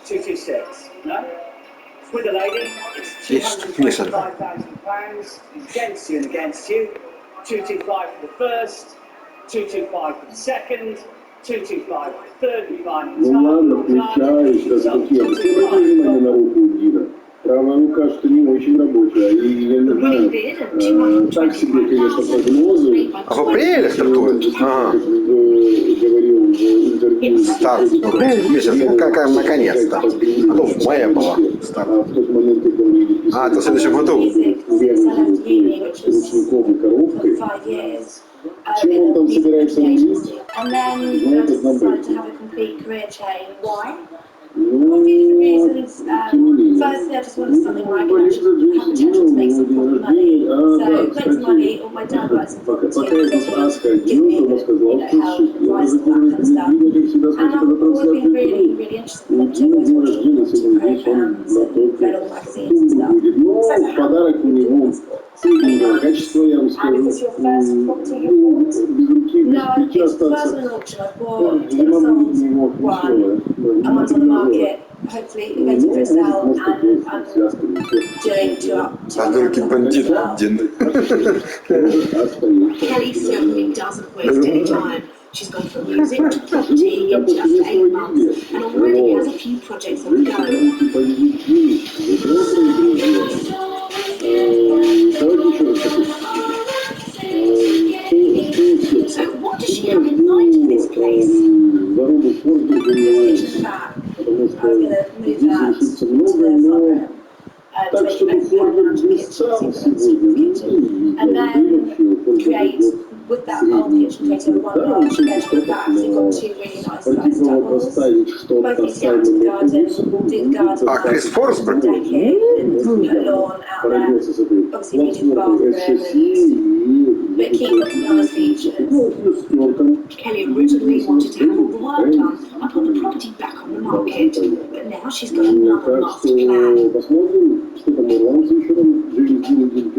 226. No? With a lady, it's £225,000. Against you and against you. 225 for the first, 225 for the second, 225 for the third, we find Ну ладно, включай, сейчас такие. Все обратили внимание на руку Дина. Правая рука что не очень рабочая. И я не знаю, так себе, конечно, прогнозы. А в апреле стартует? Ага. Говорил в интервью. Старт. Месяц. Ну, какая наконец-то. А то в мае была. Старт. В тот момент, когда мы... А, это в следующем году. Ручником и коробкой. Чем он там собирается жить? Знаете, For reasons, firstly, I just wanted something where I can actually have potential to make some proper money. So, plenty of money, or my dad works in property, so give me, help, advice, and that kind of stuff. And I've always been really, really interested in property, I've always watched programs and read all the magazines and stuff. Ну, подарок у него среднего качества, я вам скажу. And is this your first property you bought? No, it's the first one in auction. I bought, it's been sold one, and one's on the market. Hopefully, waiting for a sale, and I'm doing two up. Адольки бандит один. Kelly certainly doesn't waste any time. She's gone from music to property in just 8 months, and already has a few projects on the go. So, what does she have in mind for this place? That I was going to move that to the front room. To make a and then create with that old kitchen create a one large bedroom back. So you've got two really nice sized doubles. Both need to get into the garden, do the garden. А, Крис Форсберг? Decking and put a lawn out there. Obviously we do the bathroom but keep lots of nice features. Kelly originally wanted to have all the work done and put the property back on the market, but now she's got another master plan.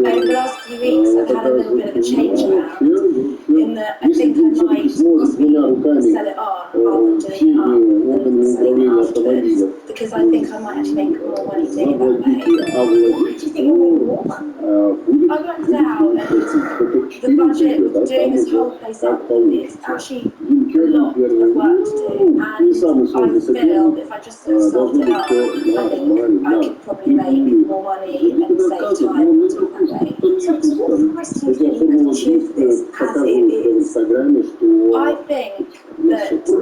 Over the last few weeks, I've had a little bit of a change around in that I think I might possibly sell it on rather than doing it up and selling it afterwards, because I think I might actually make more money doing it that way. Do you think you'll make more money? I worked out and the budget of doing this whole place up is actually a lot of work to do, and I feel if I just sort of sold it up, I think I could probably make more money and save time and do it that way. So what price do you think you could achieve this as it is? I think that I could sell it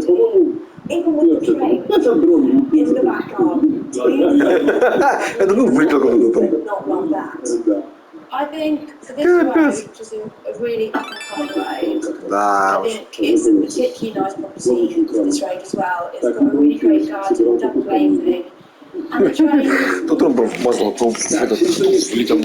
on even with the train in the back arm. Это ну выпил Not like that. I think for this road, which is a really up-and-coming road, Да. I think it's a particularly nice property for this road as well. It's got a really great garden, double glazing, and the train. Тут он был вмазал, то этот слитом.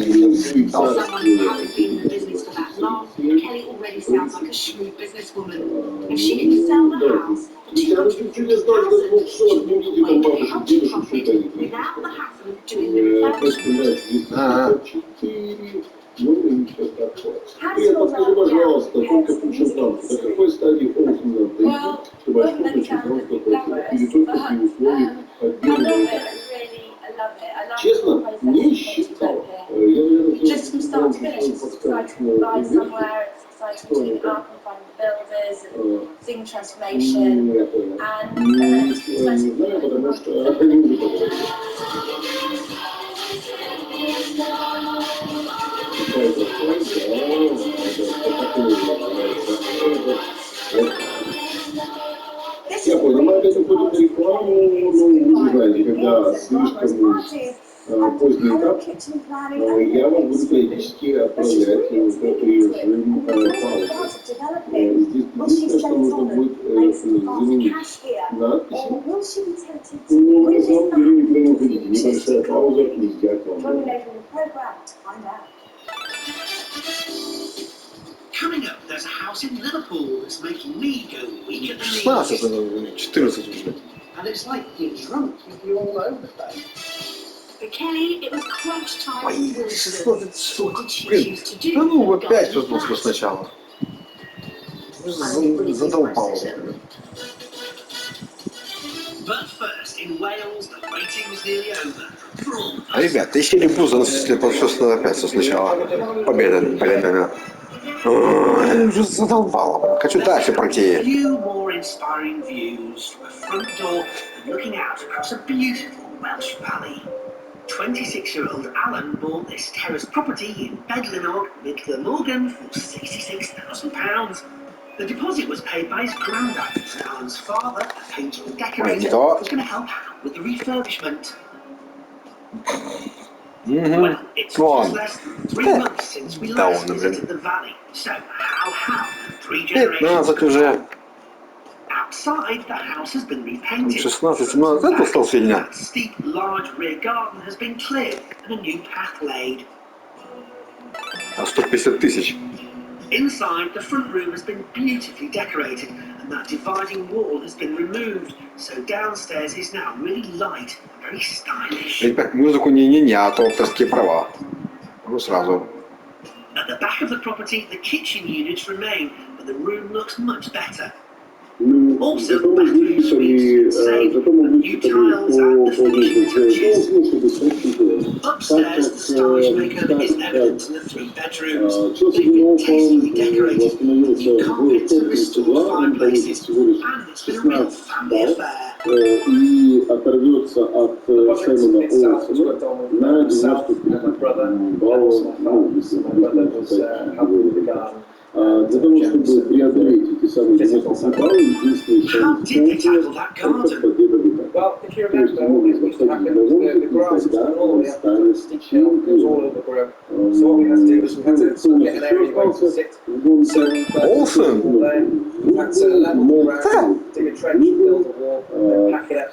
Kelly already sounds like a shrewd businesswoman. If she can sell the house for $200,000, she'll walk away with a healthy profit without the hassle of doing the refurbishment. How does it all work now compared to the music industry? Well, won't let me sound a bit glamorous, but I love it. I love it. I love the whole process of putting here. Just from start to finish, it's exciting to buy somewhere, it's exciting to do up and find the builders and seeing transformation, and then it's exciting to Я понял, мы опять уходим в рекламу, но вы знаете, когда слишком поздний этап, я вам буду периодически отправлять в режим паузы. Здесь единственное, что нужно будет заменить надписи. Но на самом деле вы увидите небольшая пауза и ждать вам. Coming up, there's a house in Liverpool that's making me go weak at the knees. 16, 14 уже. And it's like you're drunk, you're all over the place. For Kelly, it was crunch time. Ой, What 16, сука. did she Блин, choose to do? да ну опять Garden вернулся flat. сначала. I really think Задолбал. it's my decision. In Wales, the waiting was nearly over. For all А, ребят, тысячи пузо, если все опять сначала. Победа, победа. Ой, уже задолбало. Хочу дальше пройти. Few more inspiring views from a front door and looking out across a beautiful Welsh valley. 26-year-old Alan bought this terraced property in Bedlinog, mid Glamorgan, for £66,000. The deposit was paid by his granddad, and Alan's father, a painter and decorator, was going to help out with the refurbishment. Well, it's just less than 3 months since we last visited the valley, so how have 3 generations outside, the house has been repainted. 16-17 остался фигня. That steep, large rear garden has been cleared and a new path laid. А 150 тысяч. Inside, the front room has been beautifully decorated and that dividing wall has been removed, so downstairs is now really light and very stylish. Ребят, музыку не, а то авторские права. Ну сразу. At the back of the property, the kitchen units remain, but the room looks much better. Also, the bathroom suites save new tiles and the finishing touches. Upstairs, the stylish makeover is evident in the 3 bedrooms. They've been tastefully decorated, new carpets and restored fireplaces, and it's been a real family affair. И оторвется от Саймона Олсона на 95 баллов, ну, если для того, чтобы преодолеть эти самые 95 баллов, единственный шанс это победа в Италии. То есть ему нужно входить в гонку, и тогда он станет чемпионом. Олсен?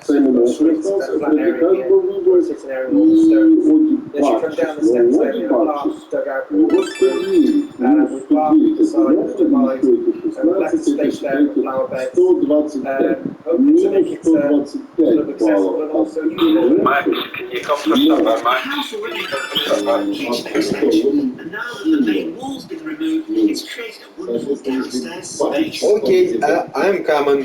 Саймон Олсен остался, Фредди был выбор, и Оди Парчес. Но Оди Парчес, господи, 109, это можно еще эти 16, это считайте 125, минус 125 баллов от Max, can you come for supper, Max? House already had a kitchen extension, and now that the main wall's been removed, it's created a wonderful downstairs space. Окей, I'm coming.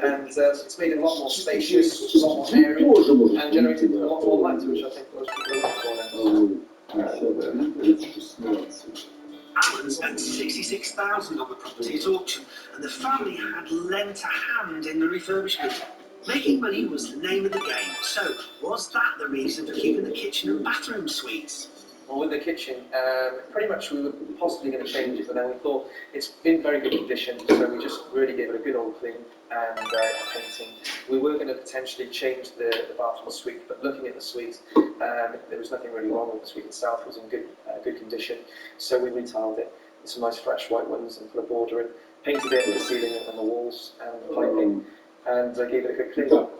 And it's made it a lot more spacious, a lot more airy, and generated a lot more light, which I think most people look for. Alan spent £66,000 on the property at auction, and the family had lent a hand in the refurbishment. Making money was the name of the game, so was that the reason for keeping the kitchen and bathroom suites? Well, with the kitchen, pretty much we were possibly going to change it, but then we thought it's in very good condition, so we just really gave it a good old clean and painting. We were going to potentially change the bathroom suite, but looking at the suite, there was nothing really wrong with the suite itself. It was in good condition, so we retiled it with some nice fresh white ones and put a border in, painted it, the ceiling and the walls and the piping, and gave it a good clean up.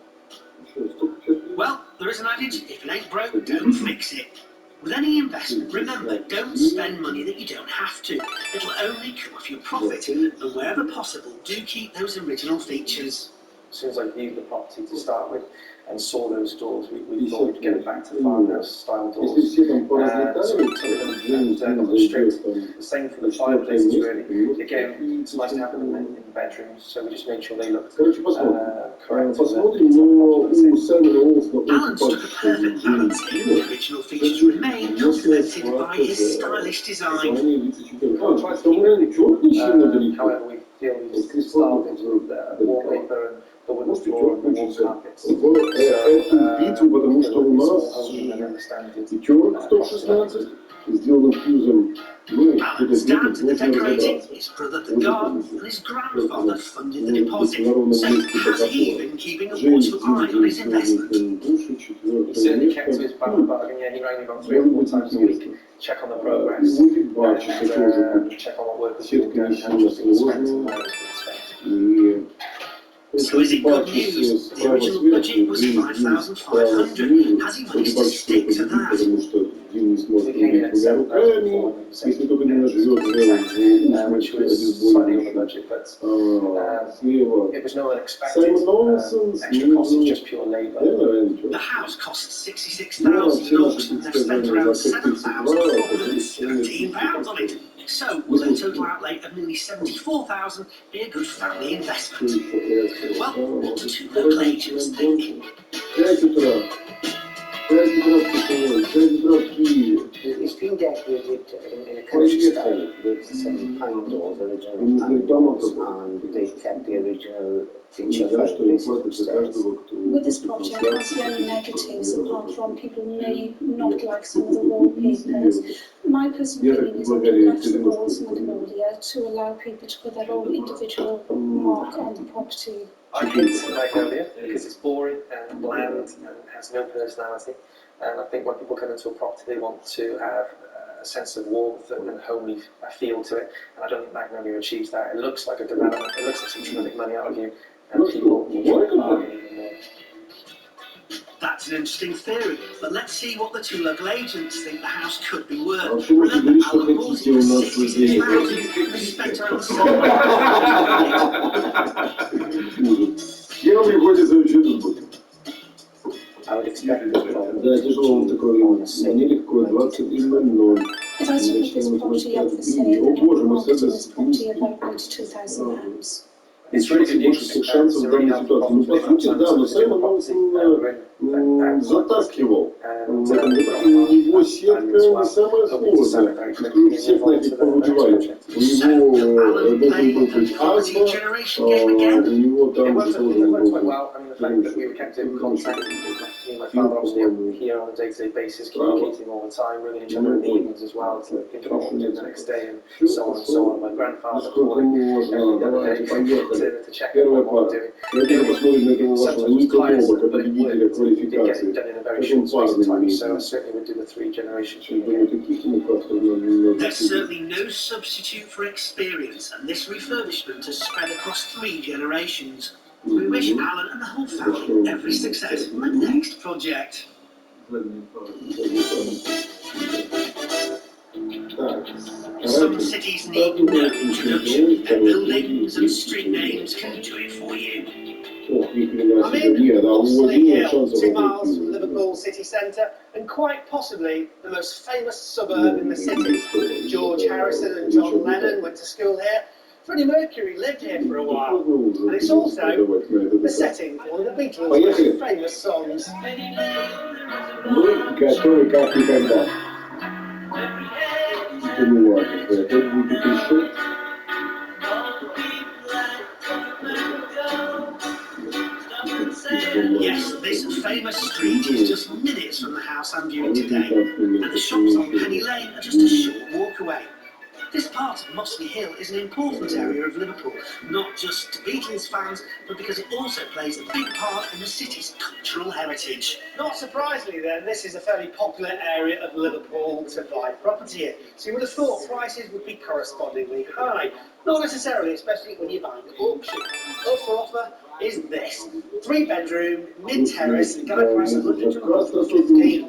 Well, there is an adage, if it ain't broke, don't fix it. With any investment, remember, don't spend money that you don't have to. It'll only come off your profit, and wherever possible, do keep those original features. As soon as I viewed the property to start with and saw those doors, we thought we'd get it back to farmhouse style doors. So we took them and got them stripped. The same for the fireplaces, really. Again, it's nice to have them in bedrooms, so we just made sure they looked correct. Посмотрим, но у Саймона Олсона Alan struck a perfect balance here. The original features remain, complemented by his stylish design. However, we feel we've started with the wallpaper and the wooden floor and the wall carpets. Эту битву, потому что у нас пятерка 116, сделан фьюзом. Alan's dad did the decorating, his brother the garden, and his grandfather funded the deposit. So has he been keeping a watchful eye on his investment? He certainly kept to his bargain. Yeah, he rang me about 3 or 4 times a week, check on the progress, and check on what work was being done and how much was being spent and where it was being spent. So is it good news? The original budget was 5,500. Has he managed to stick to that? We came in at 7,400, Если только не наживется which was slightly over budget, but слева. it was no unexpected Simon extra cost of just pure labour. The house cost £66,000 and they've spent around £7,417 on it. So, will a total outlay of nearly £74,000 be a good family investment? Well, what do two local agents think? 5 утра. 5 утра в Киеве. 5 утра в Киеве. It's been decorated in a country style with some pine doors, original pine doors, and they kept the original feature fireplaces upstairs. With this project, I can't see any negatives apart from people may not like some of the wallpapers. My personal opinion is I would like the walls magnolia to allow people to put their own individual mark on the property. I hate magnolia because it's boring and bland and has no personality. And I think when people come into a property, they want to have a sense of warmth and homely feel to it. And I don't think magnolia achieves that. It looks like a development. It looks like something to make money out of you, and people will try to bargain even more. That's an interesting theory, but let's see what the two local agents think the house could be worth. А что вы Remember, говорите, что Alan bought хотите it у for нас людей? £66,000 and spent around £7,000. Кем приходится вообще тут быть? I would expect this problem Да, тяжело на такое время. Мне легко, 23:00. If I was to put this property up for sale, then I would market this property at about £92,000. It's really good news. Больше шансов в данной ситуации. Ну, по сути, да, но Саймон он затаскивал. У него сетка не самая сложная. Скажу, всех на этих повыбивали. У него должен был быть Азма, у него там должен был быть. The fact that we were kept in contact, me and my father obviously here on a day-to-day basis, communicating all the time, ringing each other in the evenings as well to think about what we're doing the next day and so on and so on. My grandfather calling every other day to check on what we're doing. Давайте посмотрим на этого вашего Ника Боба, как победителя квалификации. Done in a very short space of time, so I certainly would do the 3 generations. There's certainly no substitute for experience, and this refurbishment has spread across 3 generations. We wish Alan and the whole family every success on the next project. Some cities need no introduction. Their buildings and street names can do it for you. I'm in Oxley Hill, 2 miles from Liverpool city centre, and quite possibly the most famous suburb in the city. George Harrison and John Lennon went to school here. Freddie Mercury lived here for a while, and it's also the setting for one of the Beatles' most famous songs. Мы готовы как никогда. Ну ладно, это будет еще. Yes, this famous street is just minutes from the house I'm viewing today, and the shops on Penny Lane are just a short walk away. This part of Mossley Hill is an important area of Liverpool, not just to Beatles fans, but because it also plays a big part in the city's cultural heritage. Not surprisingly then, this is a fairly popular area of Liverpool to buy property in, so you would have thought prices would be correspondingly high. Not necessarily, especially when you're buying at auction. Up for offer is this. 3-bedroom, mid-terrace, guide price 100 to 115.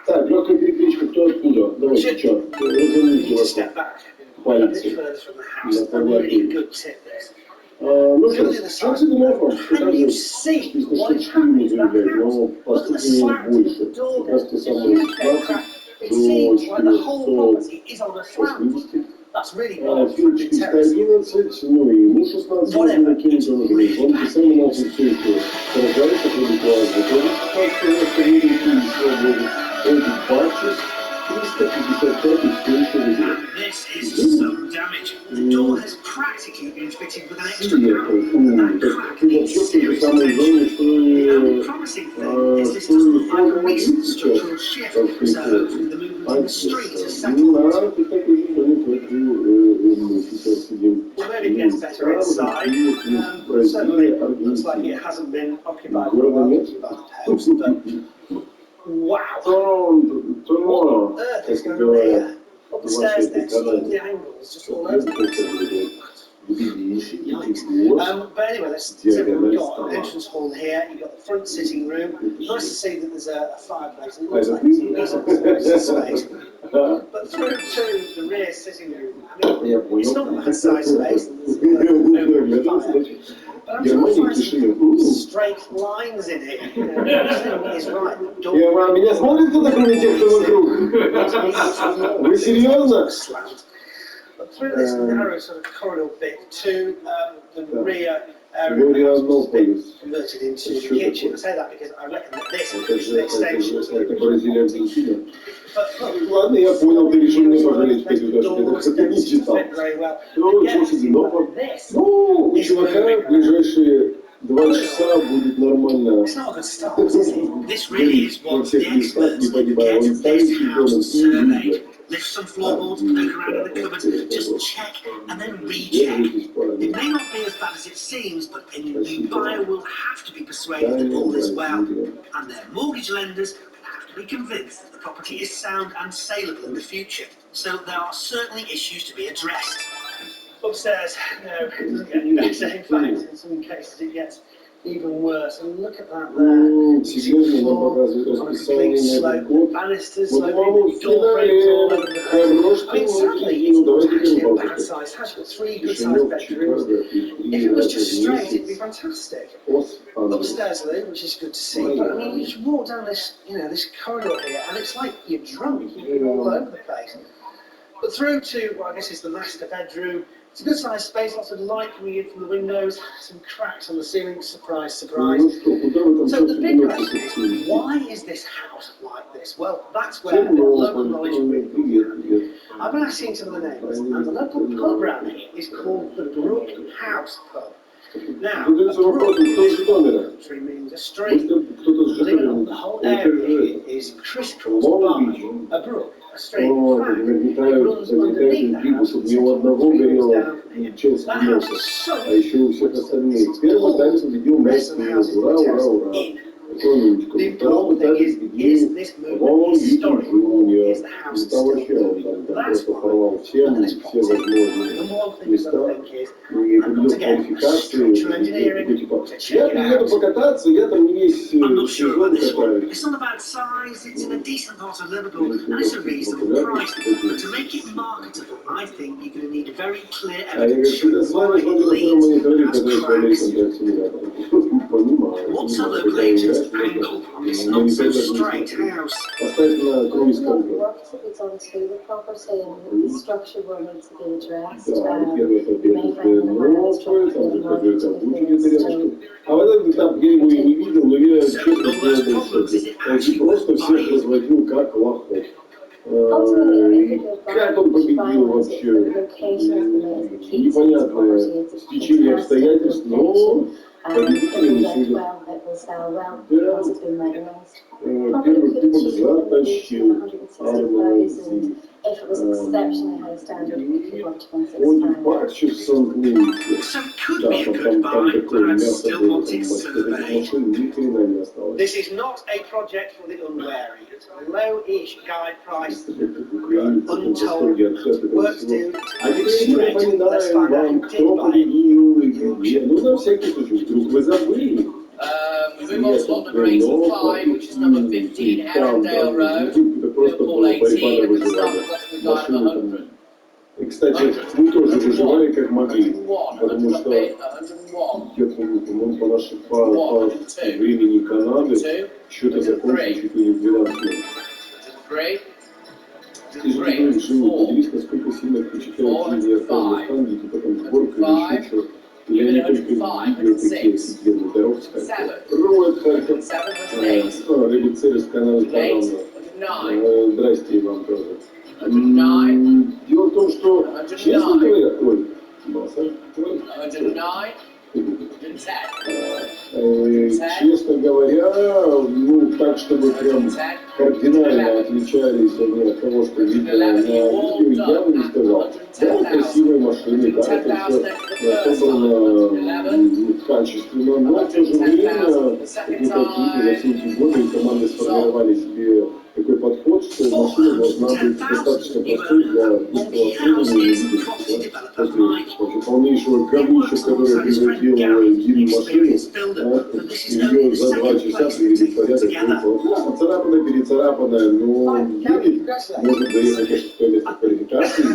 Так, легкая перекличка, кто откуда? Давайте, чё, разумните вас. Step back. A bit Полиция. further from the house. A really good tip this. Ну что, что с этим оффом? Can you see what is happening to that house? Look at the slant of the door. It's a huge crack. It seems like the whole property is on a slant. That's really well for a mid-terrace. 411, ну и ему 16, можно кинуть он уже. Он писал начал все это сражается, продуктуально. Он постоянно он patches, 355 и все еще выиграет. And this is some damage. The door has practically been fitted with an extra panel, and that crack needs serious attention. The only promising thing is this doesn't look like a recent structural shift, so hopefully the movement in the street has settled. Well, maybe it gets better inside. Certainly looks like it hasn't been occupied for a while, judging by the post, but wow! What on earth is going on here? Up the stairs there, seeing the angles just all over the place. But anyway, let's see what we've got. An entrance hall here, you've got the front sitting room. Nice to see that there's a fireplace. It looks like there's some space. But through to the rear sitting room, I mean, it's not a bad size space. But I'm trying to find some straight lines in it. You know, everything is right. Меня смотрит кто-то, кроме тех, кто вокруг? Вы серьезно? But through this narrow sort of corridor bit to the rear area has been converted into the kitchen. I say that because I reckon that this is an extension. But look, Ладно, я понял, ты решил не пожалеть, что не читал. very well. Ну, у чувака в ближайшие 2 часа будет нормально. It's not a good start, is it? This really is what the experts that get this house surveyed. Lift some floorboards, poke around in the cupboards, just check and then recheck. It may not be as bad as it seems, but a new buyer will have to be persuaded that all is well, and their mortgage lenders have to be convinced that the property is sound and saleable in the future. So there are certainly issues to be addressed. Upstairs, no, it doesn't get any better. In fact, in some cases it gets even worse. And look at that there. Серьезно, нам показывают расписание на этот год. Banisters, Вот вам door frames all over the place. I mean, хороший, sadly, it's not actually a bad size house. You've got 3 good sized bedrooms. If it was just straight, it'd be fantastic. Upstairs, though, which is good to see. But I mean, you just walk down this, you know, this corridor here, and it's like you're drunk. You're all over the place. But through to, well, I guess it's the master bedroom. It's a good sized space, lots of light coming in from the windows, some cracks on the ceiling, surprise, surprise. So the big question is, why is this house like this? Well, that's where the local knowledge really comes in. I've been asking some of the neighbours, and the local pub around here is called the Brook House Pub. Now, a brook means a stream. The whole area is crisscrossed by a brook. Взлетают, залетают грибы, чтобы ни у одного горело Челси носу, а еще у всех остальных. Первый тайм победил Месси, ура, ура, ура. Тонечко, второго тайм победил Вон Вики, там вообще он там просто порвал всем, все возможные места. И победил квалификации, типа, я приеду покататься, я там не весь сезон катаюсь. It's not about size, it's in a decent part of Liverpool, and it's a reasonable price. But to make it marketable, I think you're going to need a very clear evidence showing why it leads as cracks. What's a local agent's angle on this not so straight house? Поставь на круиз контроль. Work to be done to the property and the structure will need to be addressed. Да, первый этап новый, там закрывают там кучу рядышком. А вот этот этап я его и не видел, но я честно сделал больше. Он просто всех разводил как лохов. Как он победил вообще? Непонятное стечение обстоятельств, но победителем судят. Первый кубок затащил Арнольд. Он Парчевсон, So could be a good buy, but I'm still wanting survey. This is not a project for the unwary. It's a low-ish guide price, untold, work to do, А теперь мы напоминаем вам, кто победил игре. Ну, на всякий случай, вдруг вы забыли. We move on to lot number 85, which is number 15, Arundel Road, Liverpool 18, and we'll start the bottom of the 100. И, кстати, мы тоже выживали как могли, потому что я помню, по времени Канады что-то закончил чуть ли не в 12 минут. Ты же не жил, поделись, насколько сильно впечатляет жизнь Афганистана, и потом сборка или еще что-то. Я не только видео такие офигенные дороги, как Роуд, Харьков, Рыбицерис, канал Карамна. Здрасте вам тоже. Дело в том, что, честно говоря, ой, честно говоря, ну, так, чтобы прям кардинально отличались они от того, что видел на видео, я бы не сказал. Да, красивые машины, да, это все собрано качественно, но в то же время, ну, какие-то за все эти годы команды сформировали себе такой подход, что машина должна быть достаточно простой для быстрого обслуживания. После полнейшего говнища, которое превратило Дин машину, ее за 2 часа привели в порядок. Поцарапанная, перецарапанная, но едет, может заехать на 6-е место квалификации и,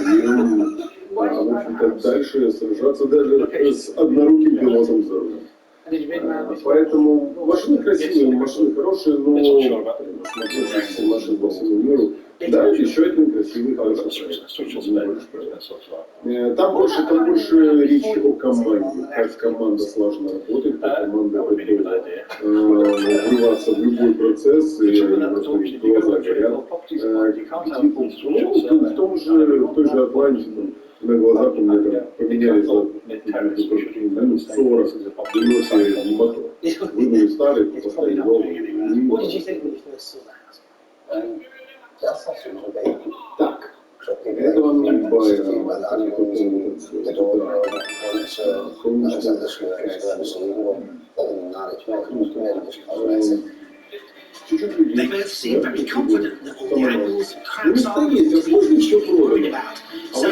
в общем-то, дальше сражаться даже с одноруким пилотом за рулем. Поэтому машины красивые, машины хорошие, но смотрите, машины по всему миру. Да, еще один красивый, хороший. Там больше речь о команде. Как команда слаженно работает, как команда готова вливаться в любой процесс, и глаза горят. В той же Атланте, на глазах у меня там поменяли за минут 40 переносили мотор. Вынули старый, поставили новый. Так, это вам не Байрон, They both seem very confident that all the angles and cracks are worried about. So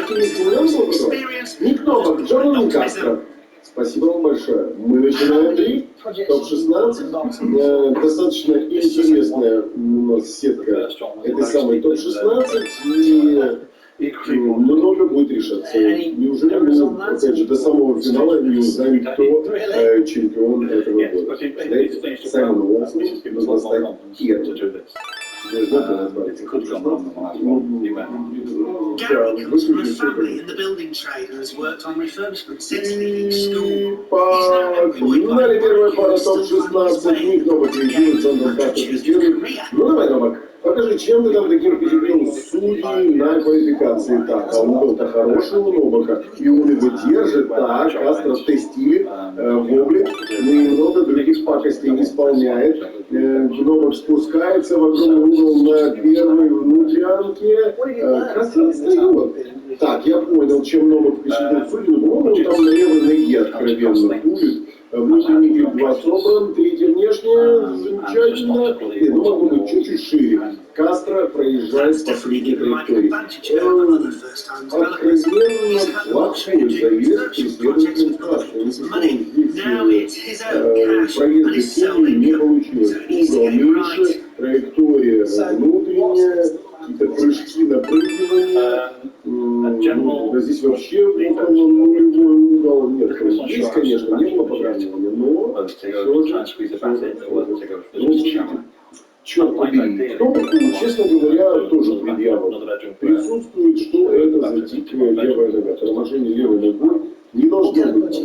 experience, никто, Джон Кастро. Спасибо вам большое. Мы начинаем дрифт. Топ-16. Достаточно интересная у нас сетка этой самой топ-16. И много будет решаться. Неужели мы, опять же, до самого финала не узнаем, кто чемпион этого года? Знаете, Саймон Уолсон должна стать первым. Gary comes from a family in the building trade and has worked on refurbishment since leaving school. He's now employed by a первая пара топ-16, никто потерял, Джон Кастро. Ну давай, Новак, покажи, чем ты там таким перебил судьи на квалификации. Так, а он-то хороший у Новака, и он его держит, так, Кастро тестирует, воблит, немного других пакостей не исполняет. Новак спускается в огромный угол на первой внутрянке. Кастро отстает. Так, я понял, чем Новак впечатлил судью. Он там на левой ноге откровенно будет. Внутренний вид 2 собран, третья внешняя, замечательно. И Новак будет чуть-чуть шире. Кастро проезжает по средней траектории. Откровенно плохой заезд преследователем Кастро. Проезда сильный не получилось. Угол меньше, траектория внутренняя, какие-то прыжки, напрыгивания. Здесь вообще около нулевой угол. Нет, есть, конечно, не было подравнивания, но черт побери, кто, честно говоря, тоже предъявил. Присутствует, что это за дикая левая нога. Торможение левой ногой не должно быть.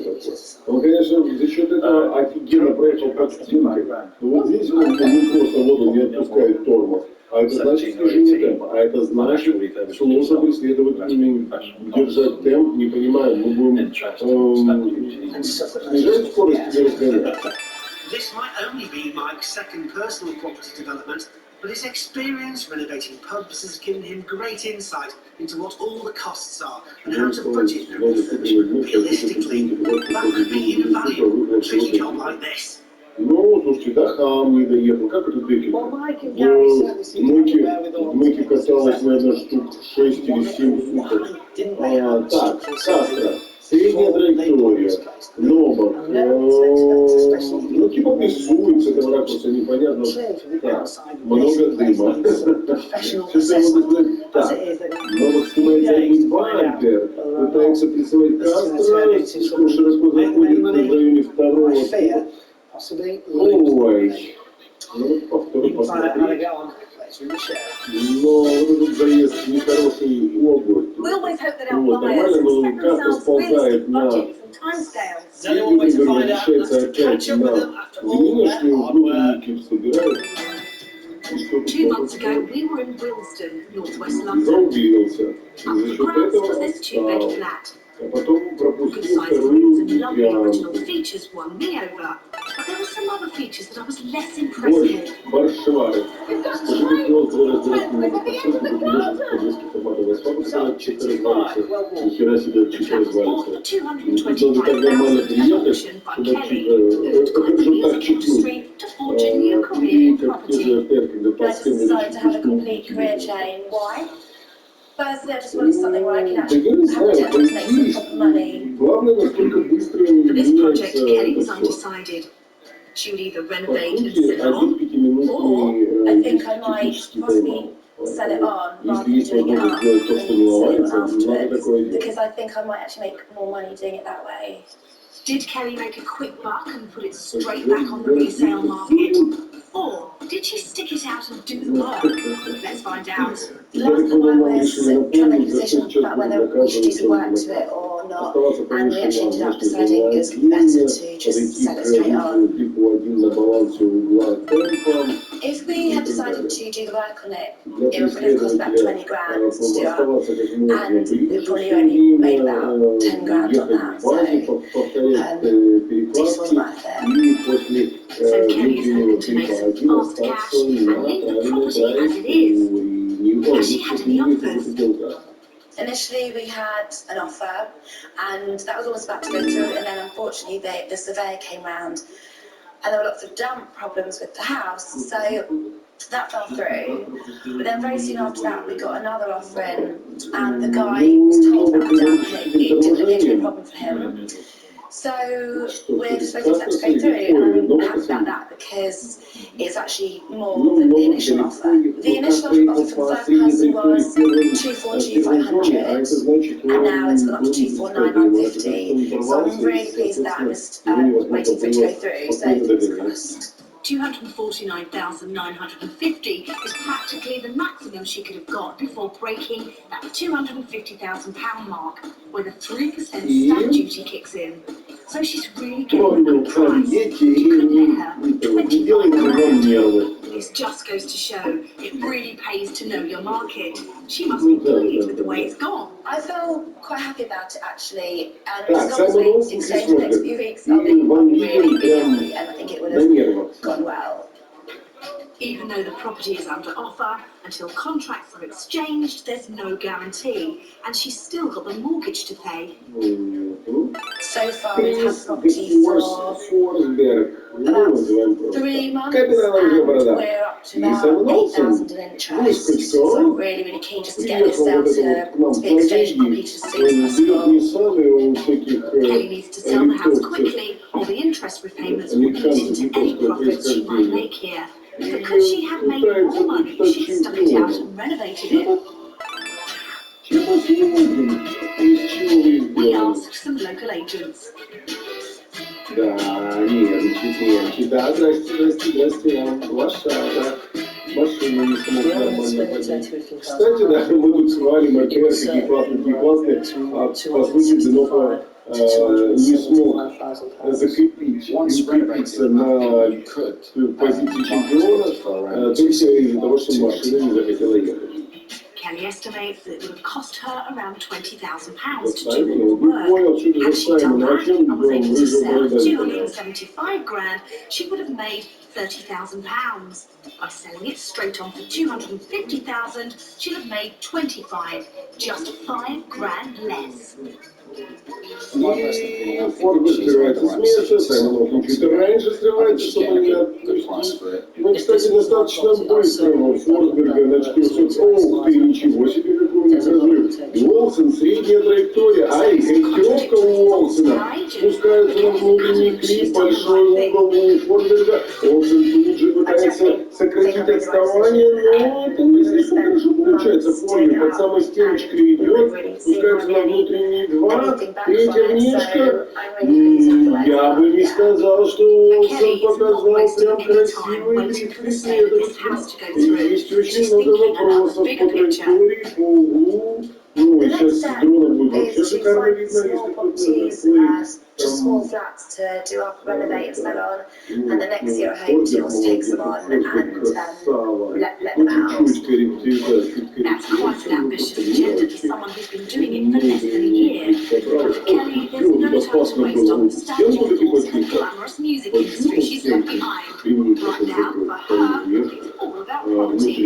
Он, конечно, за счет этого офигенно проехал под стенкой, но вот здесь он просто воду не отпускает тормоз. А это значит снижение темпа. А это значит, что нужно преследовать, держать темп, не понимаем, мы будем снижать скорость или разгонять. This might only be Mike's second personal property development, but his experience renovating pubs has given him great insight into what all the costs are and how to budget their refurbishment realistically. That could be invaluable in a tricky job like this. Ну, слушайте, да, хам не доехал. Как это Декин? Мойки каталось, наверное, штук 6 или 7 суток. Так, Кастро. Средняя траектория. Новак. Ну, типа прессуется, это ракурса непонятно. Так, много дыма. Так, Новак снимает задний бампер. Пытается прессовать Кастро. Слишком широко заходит в районе второго. Ой. Ну, вот повтор посмотреть. Но вот этот заезд нехороший угол. Вот, нормально, но Кастро сползает на решается опять на внешний угловник, собирает. 2 months ago, we were in Wilston, northwest London. Заубился. Up За for счет grabs этого was this 2-bed flat. а потом Good пропустил sized вторую rooms and lovely original пьянку. features won me over. But there were some other features that I was less impressed Борщ, with. борщевары. Скажи, сделал твой разбирать много процентов, ты поддержишь подвески томатовой свадьбы, когда чисто развалится. Нихера себе чисто развалится. Нужно так нормально приехать, чтобы чисто, как же так чекнуть. forge a new career и in как property. тоже опять, когда I just decided to have a complete career change. Why? Firstly, I just wanted something where I could actually have the potential to make some proper money. Главное, насколько быстро For this project, меняется Kelly was это всё. undecided. She would either По renovate and сути, sell it on, один пятиминутный I think I might технический possibly тайм-аут. sell it on rather Если than есть doing it возможность up сделать то, что не and sell it ломается, on надо afterwards, такое делать. because I think I might actually make more money doing it that way. did Kelly make a quick buck and put it straight back on the resale market? Or did she stick it out and do the work? Let's find out. Last time I was trying to make a decision about whether we should do some work to it or not, and we actually ended up deciding it was better to just sell it straight on. If we had decided to do the work on it, it would have cost about 20 grand to do up, and we probably only made about 10 grand on that, so this was worth it. So Kelly is hoping to make some fast cash and leave the property as it is. Has she had any offers? Initially we had an offer, and that was almost about to go through, and then unfortunately the surveyor came round, and there were lots of damp problems with the house, so that fell through. But then very soon after that we got another offer in, and the guy was told about the damp, and it didn't appear to be a problem for him. So we're just waiting for that to go through, and I'm happy about that because it's actually more than the initial offer. The initial offer for the first person was 242,500, and now it's gone up to 249,950. So I'm really pleased with that. I'm just waiting for it to go through, so fingers crossed. 249,950 is practically the maximum she could have got before breaking that £250,000 mark, where the 3% stamp duty kicks in. So she's really getting a good price. You could let her 25 grand. This just goes to show it really pays to know your market. She must be pleased with the way it's gone. I feel quite happy about it actually, and as long as we exchange the next few weeks, I'll be really happy, and I think it would have gone well. Even though the property is under offer, until contracts are exchanged, there's no guarantee, and she's still got the mortgage to pay. So far we've had property for about 3 months, and we're up to about 8,000 in interest. So I'm really, really keen just to get this down to be exchanged completed as soon as possible. Kelly needs to sell the house quickly, or the interest repayments will eat into any profits she might make here. But could she have made more money if she'd stuck it out and renovated it? We asked some local agents. Да, нервничает. Да, здрасте, я лошара. Машину не смог нормально поднять. Кстати, да, мы тут свалим, опять такие классные, а по сути, Зенопа не смог укрепиться на позиции чемпиона, только из-за того, что машина не захотела ехать. Kelly estimates that it would have cost her around £20,000 to do all the work. Had she done that and was able to sell 275 grand, she would have made £30,000. By selling it straight on for 250,000, she'd have made 25, just 5 grand less. Форд скрывается с места, Саймон чуть раньше скрывается, чтобы не отпустить. Ну, кстати, достаточно быстро Фордберга на 400. Ох ты, ничего себе, какой у них разрыв. Уолсон, средняя траектория. Ай, корректировка у Уолсона. Спускается на внутренний клип, большой угол у Фордберга. Уолсон тут же пытается сократить отставание, но это не слишком хорошо получается. Фордберг под самой стеночкой идет, спускается на внутренний 2. Третья внешка, я бы не сказал, что Уолсон показал прям красивый дрифт преследователь. И есть очень много вопросов по траектории, по углу. Ну, сейчас с дрона будет вообще шикарно видно, если тут just small flats to do up, renovate and sell on, and the next year I hope to also take some on and let them out. That's quite an ambitious agenda for someone who's been doing it for less than a year. But for Kelly, there's no time to waste on nostalgic thoughts and the glamorous music industry she's left behind. Right now, for her, it's all about property.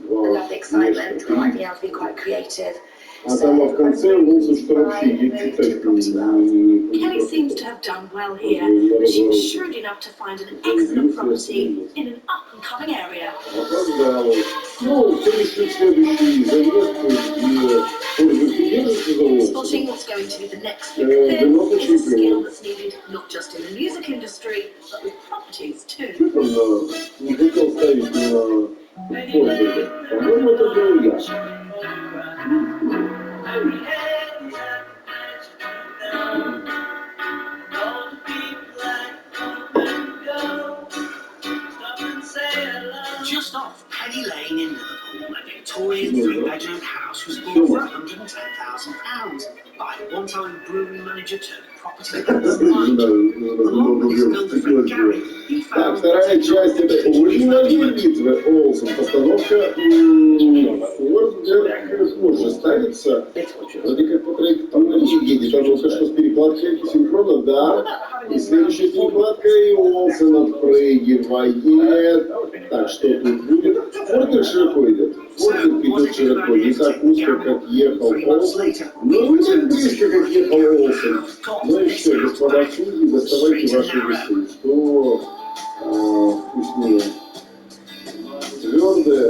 I love the excitement, I like being able to be quite creative. А там в конце Уолсон, что вообще едет читать Kelly seems to have done well here, and she was shrewd enough to find an excellent property in an up-and-coming area. Опоздал. Ну, кто решит следующий заезд, где держится завод? Spotting what's going to be the next big thing is a skill that's needed not just in the music industry, but with properties too. Что там не хотел ставить на пользу? По-моему, это был я. Just off Penny Lane in Liverpool, a Victorian three-bedroom house was bought for £110,000 by one-time brewery manager turned property developer Mike. Along with his builder friend Gary, he Так, found вторая часть это очень важная битва. Олсен. Постановка Форд может ставиться вроде как по траектории едет. Потому что с перекладкой синхрона, да. И следующая перекладка и Олсен отпрыгивает. Так, что тут будет? Фордер широко идет. Фордер идет широко. Не так узко, как ехал Олсен. Но не так близко, как ехал Олсен. Ну и все, господа судьи, доставайте ваши весы. Что вкуснее? Твердое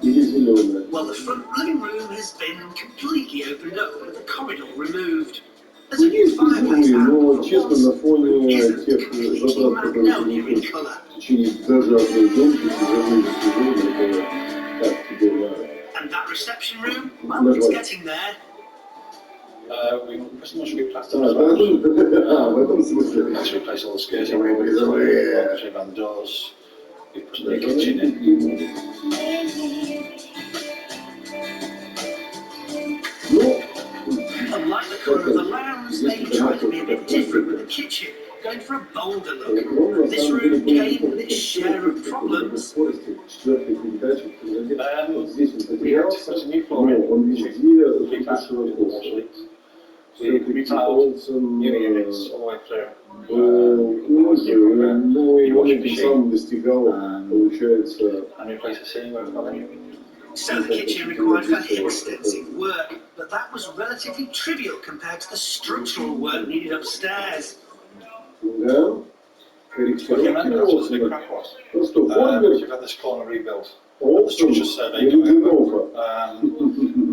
или зеленое? Well, the front living room has been completely opened up with the corridor removed. There's Ну, a new есть fireplace вкусные, но out честно, на фоне тех затрат, которые in colour. в течение даже одной гонки, это так тебе надо. And that reception room, well, it's getting there. We pretty much replastered А, as да, well. в этом смысле. We had to replace all the skirting railings, around the doors. We put the kitchen in. Ну, Unlike the colour of the lounge, they tried to be a bit different with the kitchen, going for a bolder look. This room came with its share of problems. Четвертая передача, вот здесь он We had to потерялся, put a new но floor in. он везде широко. We retiled new units all the way through. Был уже, но он этим самым достигал, получается, And replace the ceiling with another. So the kitchen required fairly extensive work, but that was relatively trivial compared to the structural work needed upstairs. да, корректировки Олсена. Ну что, Фордер, You've had this corner rebuilt. Олсен или Денофа?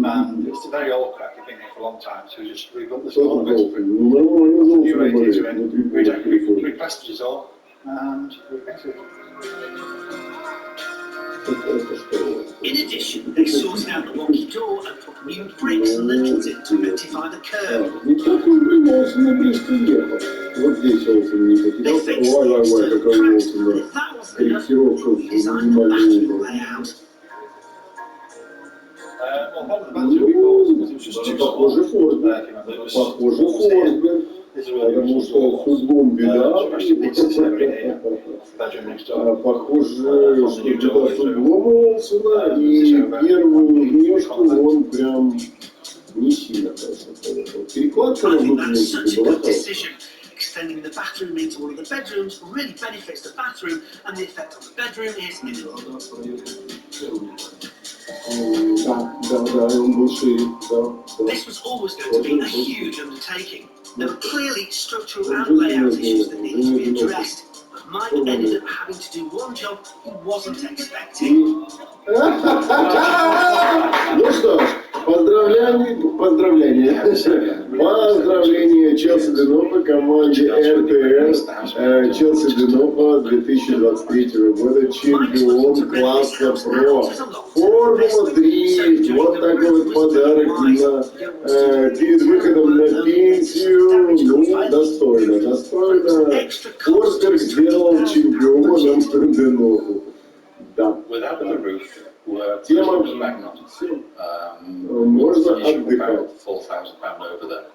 And it's a very old crack, it's been here for a long time, so we just rebuilt this Что corner это bit. Олсен? Ну, нормально New Олсен radiator болеет, in, внутри replastered it all, and repainted it. Это что? In addition, they sorted out the wonky door and put new bricks and lintels in to rectify the curve. Не только Олсен на близко ехал. Вот здесь Олсен не They потерялся. fixed Ой, the ой, ой, external какой cracks, Олсен, but да. if that wasn't enough, Корректировка they redesigned the минимального bathroom уровня. layout. Well, part of the bathroom rebuilt because it was just too small. Похоже Фордер. It was Похоже Фордер. It's a really Потому good что floor. с углом беда. Bedroom next door. Похоже, что беда с углом Олсена, и первую внешку он прям не сильно, конечно, повышал. Перекладка на I think внутренней that's such a была good decision. Extending the bathroom into one of the bedrooms really benefits the bathroom, and the effect on the bedroom is minimal. Да, он был шире, да. This was always going to be a huge undertaking. There were clearly structural and layout issues that needed to be addressed, but Mike ended up having to do one job he wasn't expecting. Ну что ж, поздравления Челси Денофа команде РТС. Челси Денофа 2023 года чемпион класса ПРО. Формула 3. Вот такой вот подарок перед выходом на пенсию. Ну, достойно. Фордер сделал чемпионом Денофу. Да. Without the roof, we're Тема можно отдыхать. £4,000 over there.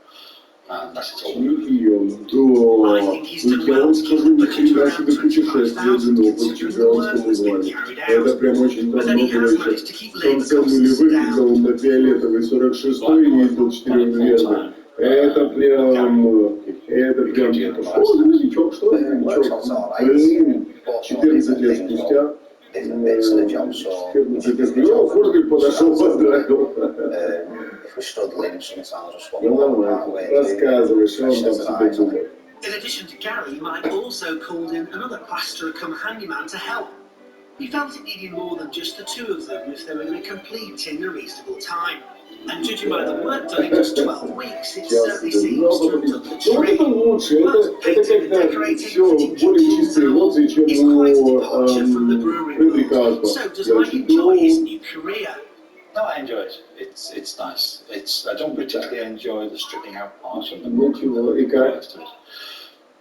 And that's all. Чемпион, да. Я вам скажу, нифига себе путешествие Денофа в чемпионском звании. Это прям очень давно было еще. В конце нулевых, когда он на фиолетовый 46-й ездил 4-дверный. Это прям, что за новичок, что за новичок? Блин, 14 лет спустя. different bits of the job, so Фургель подошел, поздравил. if we're struggling, sometimes I'll just swap Ну one part нормально, way. рассказывай, что он там себе думает. In addition to Gary, Mike also called in another plasterer come handyman to help. He felt it needed more than just the two of them if they were going to complete in a reasonable time. And judging by the work done in just 12 weeks, it certainly seems to have done the Ну вот trick. это лучше, это когда все более чистые эмоции, чем It's у quite a departure from the brewery Фредерика world. Асба. So does Mike enjoy his new career? No, I enjoy it. It's nice. I don't particularly enjoy the stripping out part of the Ну book. чего, и как?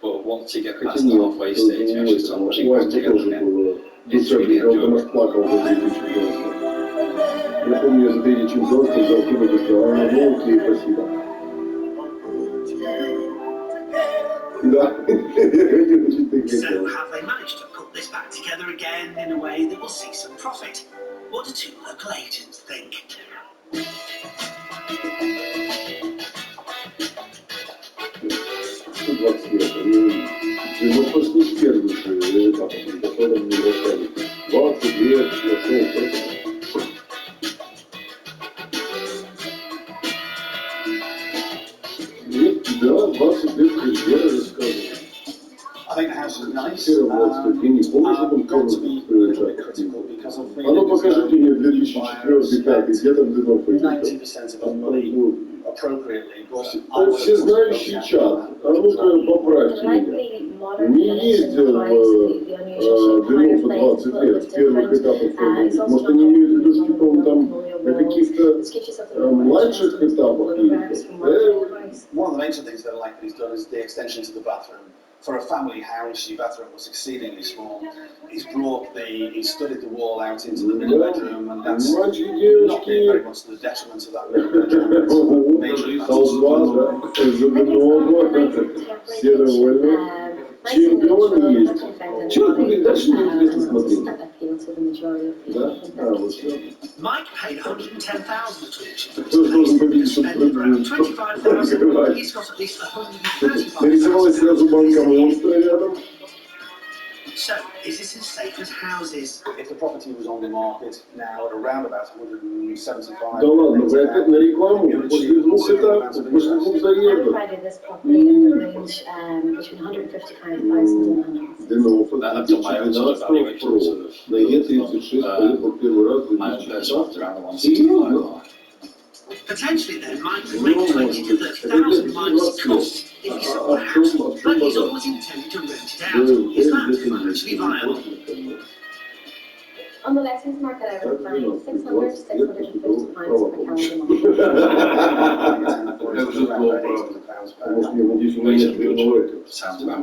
But once you get past Хотя the нет, halfway stage, you actually start putting у back вас together тоже again. было It's really душевно, он enjoyable. расплакал за третий чемпионство. Я помню, я за третий чемпионство взял книгу и сказал, ну окей, спасибо. Да, очень так So хотел. have they managed to put this back together again in a way that will see some profit? What do two local agents think? 120 лет. Мы пошли в первый же этап, при котором мы вошли. 20 лет прошел. Да, 20 лет карьеры рассказывал. I think the house is nice. Все равно, ты не помнишь, что там комнату приезжать? А ну покажите мне 2004-2005, где там дымов появился? Всезнающий чат. А ну-ка поправьте меня. Не ездил в Дымов 20 лет, с первых этапов формулы. Может, они имеют в виду, что он там на каких-то младших этапах ездил? One of the major things that I like that he's done is the extension to the bathroom. For a family house, your bathroom was exceedingly small. He's studied the wall out into the middle bedroom, and that's not been very much to the detriment of that middle bedroom. Major Все довольны. Чемпионы есть. Чего ты дальше не интересно смотреть? Да? А, вот все. Mike paid 110,000 to auction. Кто должен победить, чтобы Spent around 25,000. He's got at least 135,000. Нарисовалась сразу банка монстра рядом. So, is this as safe as houses? If the property was on the market now at around about 175, Да ладно, вы опять на рекламу? После двух этапов, после двух заездов. Дымов, I've done my own sort of valuations of на Е36 поехал первый раз в my own personal ones around the 165 Серьезно? mark. Potentially then, Mike could make 20 to 30,000 minus costs if he sold the house, but he's always intended to rent it out. Is that financially viable? On the lettings market, I would find 600 to 650 pounds per calendar Может, мне надеюсь, у меня нет дверного этого. Sounds about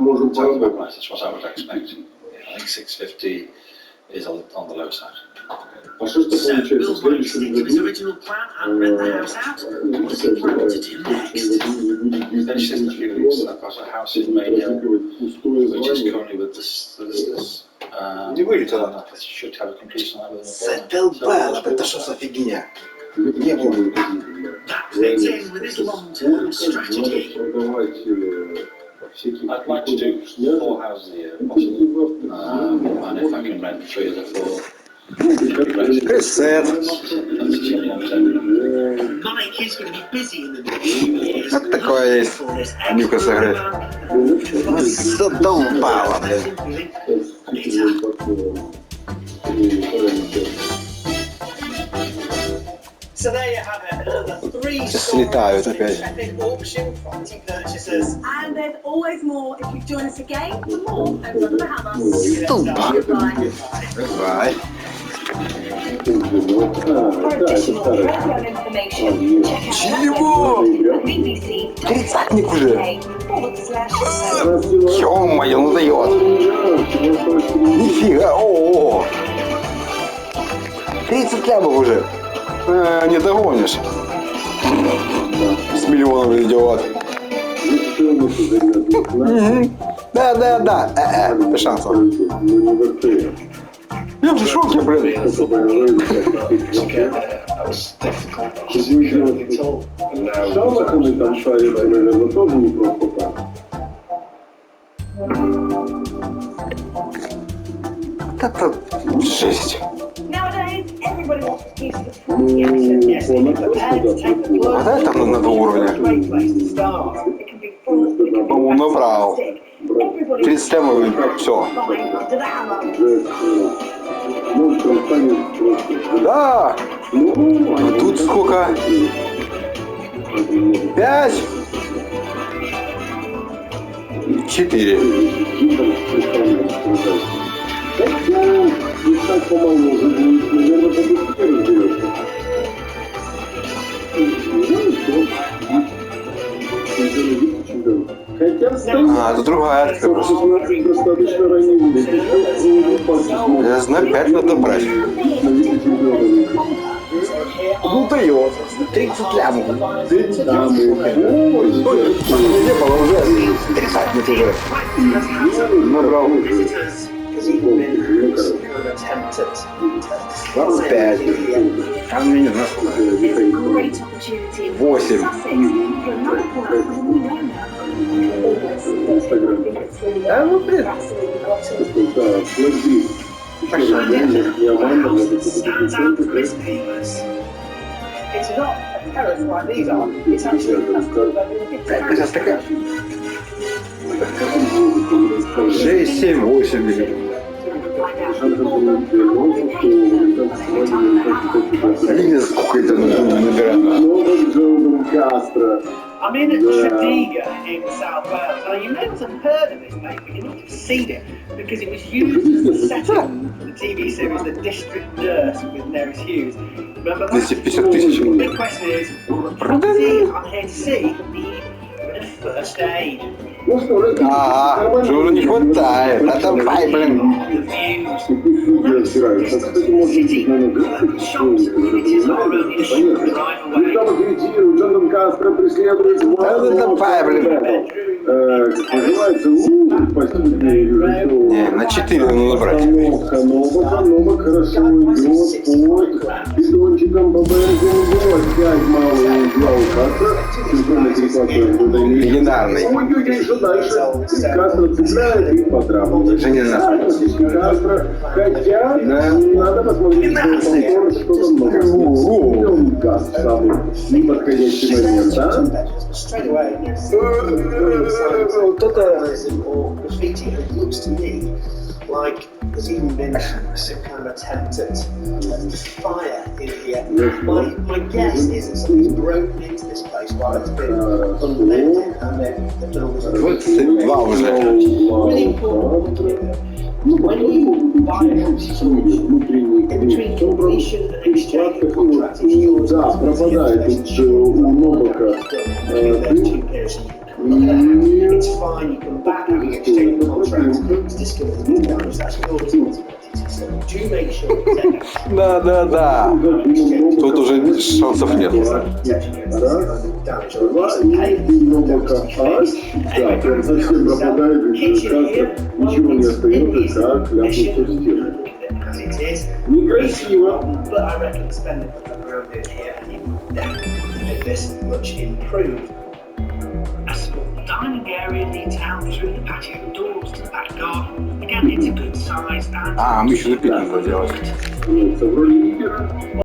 right. That's what I would expect. I think 650 is on the low side. А что So, получается? will В Mike следующем stick to his году original plan and rent the house out? What does he plan to do next? Then just a few weeks, I've got a house in Mayhill, which is currently with the solicitors. Не выйдет она. Should have a completion on that within a Задолбала, это что за фигня? Не было. That fits in with his long-term strategy. I'd like to do 4 houses a year, possibly. And if I can rent 3 of the 4. Ресет. Mike is going to be busy in the next few years. Вот такое есть. Нюка сыграет. Задолбала, блин. So there you have it, another 3 Слетают опять. epic auction property purchasers. And there's always more if you join us again for more over on the Hammer. Столба. Goodbye. Давай. For additional background information, check out Чего? BBC. Тридцатник уже. Ё-моё, ну дает. Нифига, о-о-о. 30 лямов уже. Не догонишь. С миллионом идиот. Да. Без шансов. Я в шоке, блин. Шалахами там шарится, наверное, тоже не просто так. Вот это жесть. Nowadays, everybody wants a piece of the Ну, action. она просто, да, А дай там на 2 уровня. Great place to start. It can be full, it can be По-моему, набрал. Everybody 30 левел, все. flying under the hammer. монстром станет просто. Да! Ну, А тут сколько? 5? 4. Хотя, не так помоложе будет, наверное, побыстрее разберется. Хотя, А, это другая открылась. достаточно ранний. Я знаю, 5 надо брать. Ну дает. 30 лямов. Не было уже. 30 нет уже. Набрал. Ладно, 5. Там меня не знаю. 8. Да, ну блин. It's not carrots like these are. It's actually Сейчас такая. 6, 7, 8 миллионов. Видите, сколько это нужно набирать? I'm in Tredegar in South Wales. Now, you may not have heard of this place, but you might have seen it because it was used as the setting for the TV series The District Nurse with Nerys Hughes. Remember that? 250 тысяч. The big question is, will the property I'm here to see need first aid? А, уже не хватает. А там пай, блин. Да там пай, блин. Не, на 4 надо набрать. Новок хорошо идет под бидончиком ББР опять малый главу касса. Легендарный. Ой-ой-ой, что дальше? Кастро цепляет и потрапляет. Кастро, хотя надо посмотреть, что там много. Газ самый неподходящий момент, да? Straight away, or graffiti, and it looks to me like there's even been some kind of attempt at fire in here. My guess is that somebody's broken into this place while it's been unlit and they've done all this. 22 уже. Really important point. When you buy a property, in between completion and exchange of contract, it's yours. Да, пропадает тут у Новака. It's fine, you come back having exchanged contracts, it's discovered the damage, that's your responsibility. So do make sure you take Да, да, да. Тут уже шансов нет. Раз, два, и Новака аж. Да, прям совсем пропадает, и Кастро ничего не остается, как ляпнуться в стену. Некрасиво. But I reckon spending around here and you definitely make this much improved. A small dining area leads out through the patio doors to the back garden. Again, it's a good size and... А, мы еще запилим делать. Вроде лидера.